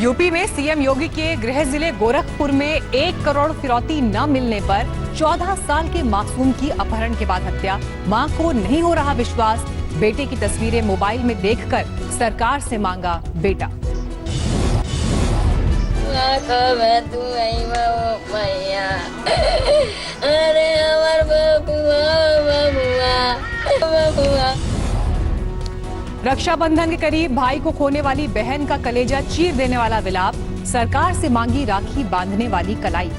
UP में CM योगी के गृह जिले गोरखपुर में 1 करोड़ फिरौती न मिलने पर 14 साल के मासूम की अपहरण के बाद हत्या। मां को नहीं हो रहा विश्वास, बेटे की तस्वीरें मोबाइल में देखकर सरकार से मांगा बेटा। रक्षाबंधन के करीब भाई को खोने वाली बहन का कलेजा चीर देने वाला विलाप, सरकार से मांगी राखी बांधने वाली कलाई।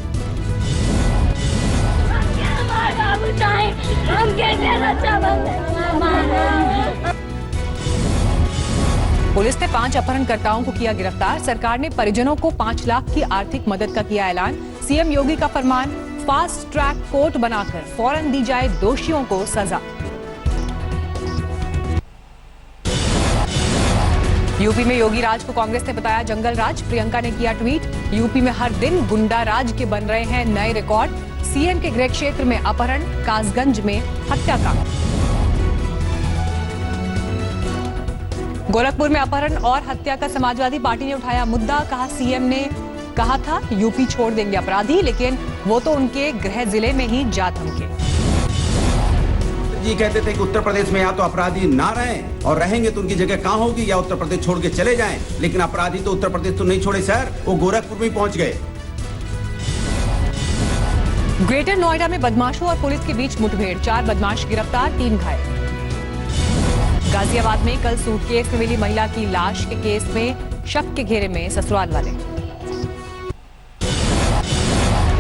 पुलिस ने 5 अपहरणकर्ताओं को किया गिरफ्तार। सरकार ने परिजनों को 5 लाख की आर्थिक मदद का किया ऐलान। सीएम योगी का फरमान, फास्ट ट्रैक कोर्ट बनाकर फौरन दी जाए दोषियों को सजा। यूपी में योगी राज को कांग्रेस ने बताया जंगल राज। प्रियंका ने किया ट्वीट, यूपी में हर दिन गुंडा राज के बन रहे हैं नए रिकॉर्ड। सीएम के गृह क्षेत्र में अपहरण, कासगंज में हत्याकांड। गोरखपुर में अपहरण और हत्या का समाजवादी पार्टी ने उठाया मुद्दा। कहा सीएम ने कहा था यूपी छोड़ देंगे अपराधी, लेकिन वो तो उनके गृह जिले में ही जा थमके। जी कहते थे कि उत्तर प्रदेश में या तो अपराधी ना रहें और रहेंगे तो उनकी जगह कहां होगी, या उत्तर प्रदेश छोड़ के चले जाएं। लेकिन अपराधी तो उत्तर प्रदेश तो नहीं छोड़े सर, वो गोरखपुर में पहुंच गए। ग्रेटर नोएडा में बदमाशों और पुलिस के बीच मुठभेड़, 4 बदमाश गिरफ्तार, 3 घायल। गाजियाबाद में कल सूटकेस में मिली महिला की लाश के केस में शक के घेरे में ससुराल वाले।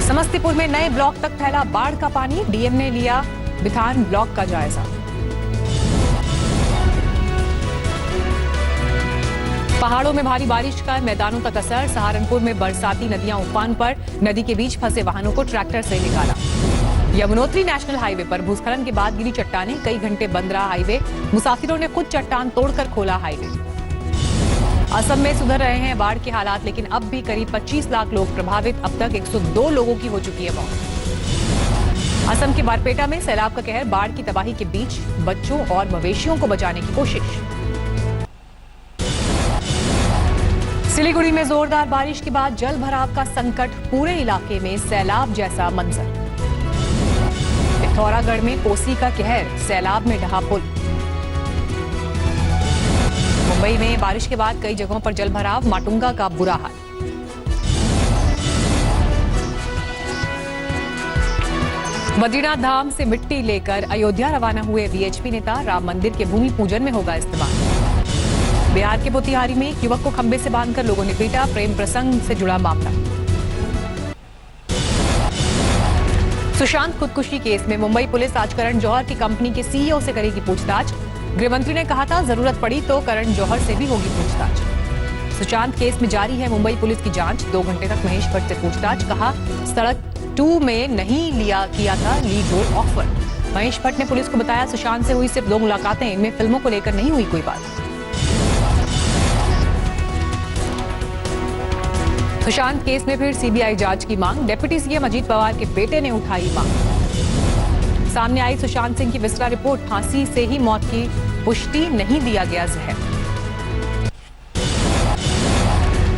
समस्तीपुर में नए ब्लॉक तक फैला बाढ़ का पानी, डीएम ने लिया बिथान ब्लॉक का जायजा। पहाड़ों में भारी बारिश का मैदानों तक असर, सहारनपुर में बरसाती नदियां उफान पर, नदी के बीच फंसे वाहनों को ट्रैक्टर से निकाला। यमुनोत्री नेशनल हाईवे पर भूस्खलन के बाद गिरी चट्टानें, कई घंटे बंद रहा हाईवे, मुसाफिरों ने खुद चट्टान तोड़कर खोला हाईवे। असम में सुधर रहे हैं बाढ़ के हालात, लेकिन अब भी करीब 25 लाख लोग प्रभावित, अब तक 102 लोगों की हो चुकी है मौत। असम के बारपेटा में सैलाब का कहर, बाढ़ की तबाही के बीच बच्चों और मवेशियों को बचाने की कोशिश। सिलीगुड़ी में जोरदार बारिश के बाद जल भराव का संकट, पूरे इलाके में सैलाब जैसा मंजर। पिथौरागढ़ में कोसी का कहर, सैलाब में ढहा पुल। मुंबई में बारिश के बाद कई जगहों पर जल भराव, माटुंगा का बुरा हाल। बद्रीनाथ धाम से मिट्टी लेकर अयोध्या रवाना हुए वीएचपी नेता, राम मंदिर के भूमि पूजन में होगा इस्तेमाल। बिहार के मोतिहारी में एक युवक को खंबे से बांधकर लोगों ने पीटा, प्रेम प्रसंग से जुड़ा मामला। सुशांत खुदकुशी केस में मुंबई पुलिस आज करण जौहर की कंपनी के सीईओ से करेगी पूछताछ। गृहमंत्री ने कहा था जरूरत पड़ी तो करण जौहर से भी होगी पूछताछ। सुशांत केस में जारी है मुंबई पुलिस की जांच, 2 घंटे तक महेश भट्ट से पूछताछ। कहा सड़क 2 में नहीं किया था lead role offer. Mahesh Bhatt ने पुलिस को बताया सुशांत से हुई सिर्फ 2 मुलाकातें, इनमें फिल्मों को लेकर नहीं हुई कोई बात। सुशांत केस में फिर सीबीआई जांच की मांग, डिप्टी सीएम अजीत पवार के बेटे ने उठाई मांग। सामने आई सुशांत सिंह की विस्तार रिपोर्ट, फांसी से ही मौत की पुष्टि, नहीं दिया गया जहर।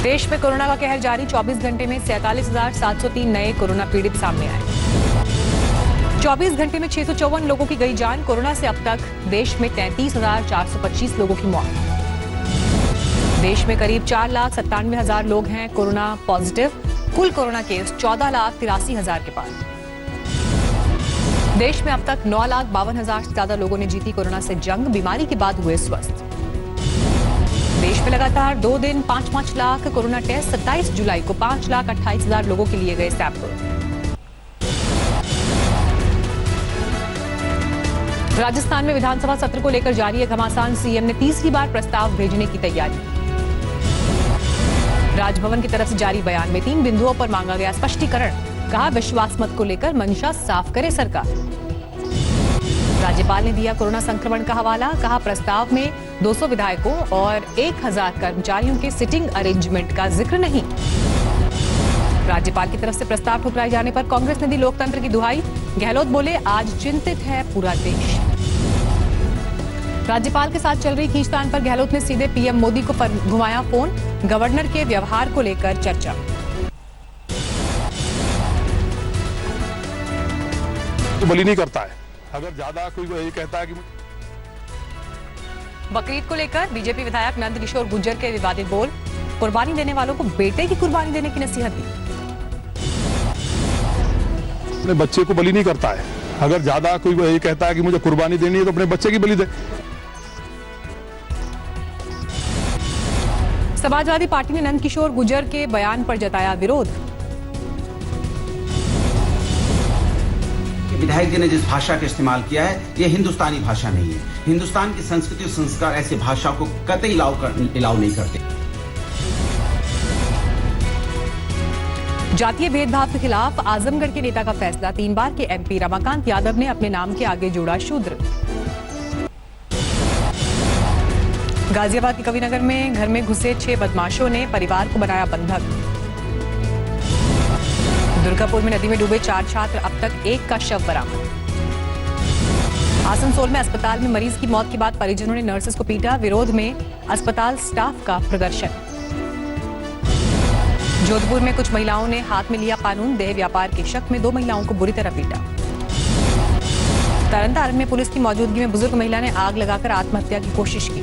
देश में कोरोना का कहर जारी, 24 घंटे में 47,703 नए कोरोना पीड़ित सामने आए। 24 घंटे में 654 लोगों की गई जान। कोरोना से अब तक देश में 33,425 लोगों की मौत। देश में करीब 4,97,000 लोग हैं कोरोना पॉजिटिव। कुल कोरोना केस 14,83,000 के पार। देश में अब तक 9,52,000 से ज्यादा लोगों ने जीती कोरोना से जंग, बीमारी के बाद हुए स्वस्थ। देश में लगातार 2 दिन 5-5 लाख कोरोना टेस्ट, 27 जुलाई को 5,28,000 लोगों के लिए गए सैंपल। राजस्थान में विधानसभा सत्र को लेकर जारी है घमासान, सीएम ने तीसरी बार प्रस्ताव भेजने की तैयारी। राजभवन की तरफ से जारी बयान में 3 बिंदुओं पर मांगा गया स्पष्टीकरण। कहा विश्वास मत को लेकर मंशा साफ करे सरकार। राज्यपाल ने दिया कोरोना संक्रमण का हवाला। कहा प्रस्ताव में 200 विधायकों और 1,000 कर्मचारियों के सिटिंग अरेंजमेंट का जिक्र नहीं। राज्यपाल की तरफ से प्रस्ताव ठुकराए जाने पर कांग्रेस ने दी लोकतंत्र की दुहाई। गहलोत बोले आज चिंतित है पूरा देश। राज्यपाल के साथ चल रही खींचतान पर गहलोत ने सीधे पीएम मोदी को घुमाया फोन। गवर्नर के व्यवहार को लेकर चर्चा। तो बली नहीं करता है। अगर ज्यादा कोई ये कहता है कि बकरीद को लेकर बीजेपी विधायक नंद किशोर गुर्जर के विवादित बोल। कुर्बानी देने वालों को बेटे की कुर्बानी देने की नसीहत दी। अपने बच्चे को बली नहीं करता है। अगर ज्यादा कोई ये कहता है कि मुझे कुर्बानी देनी है तो अपने बच्चे की बलि दे। समाजवादी पार्टी ने नंद किशोर गुर्जर के बयान पर जताया विरोध। विधायक जी ने जिस भाषा का इस्तेमाल किया है ये हिंदुस्तानी भाषा नहीं है। हिंदुस्तान की संस्कृति और संस्कार ऐसी भाषा को कतई अलाउ नहीं करते। जातीय भेदभाव के खिलाफ आजमगढ़ के नेता का फैसला। 3 बार के एमपी रमाकांत यादव ने अपने नाम के आगे जोड़ा शूद्र। गाजियाबाद के कविनगर में घर में घुसे 6 बदमाशों ने परिवार को बनाया बंधक। दुर्गापुर में नदी में डूबे 4 छात्र, अब तक 1 का शव बरामद। आसनसोल में अस्पताल में मरीज की मौत के बाद परिजनों ने नर्सेस को पीटा। विरोध में अस्पताल स्टाफ का प्रदर्शन। जोधपुर में कुछ महिलाओं ने हाथ में लिया कानून। देह व्यापार के शक में 2 महिलाओं को बुरी तरह पीटा। तरनतारन में पुलिस की मौजूदगी में बुजुर्ग महिला ने आग लगाकर आत्महत्या की कोशिश की।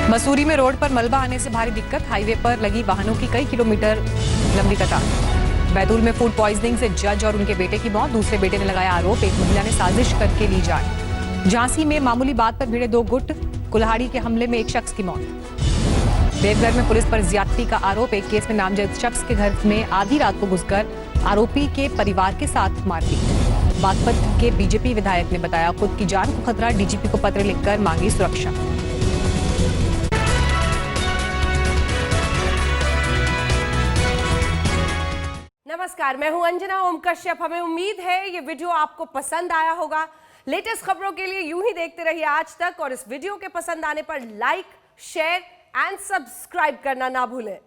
मसूरी में रोड पर मलबा आने से भारी दिक्कत। हाईवे पर लगी वाहनों की कई किलोमीटर लंबी कतार। बैतूल में फूड पॉइजनिंग से जज और उनके बेटे की मौत। दूसरे बेटे ने लगाया आरोप, एक महिला ने साजिश करके ली जान। झांसी में मामूली बात पर भिड़े 2 गुट। कुल्हाड़ी के हमले में एक शख्स की मौत। देवघर में पुलिस पर ज्यादती का आरोप। एक केस में नामजद शख्स के घर में आधी रात को घुसकर आरोपी के परिवार के साथ मारपीट। बागपत के बीजेपी विधायक ने बताया खुद की जान को खतरा। डीजीपी को पत्र लिखकर मांगी सुरक्षा। नमस्कार, मैं हूं अंजना ओम कश्यप। हमें उम्मीद है ये वीडियो आपको पसंद आया होगा। लेटेस्ट खबरों के लिए यूं ही देखते रहिए आज तक और इस वीडियो के पसंद आने पर लाइक, शेयर एंड सब्सक्राइब करना ना भूलें।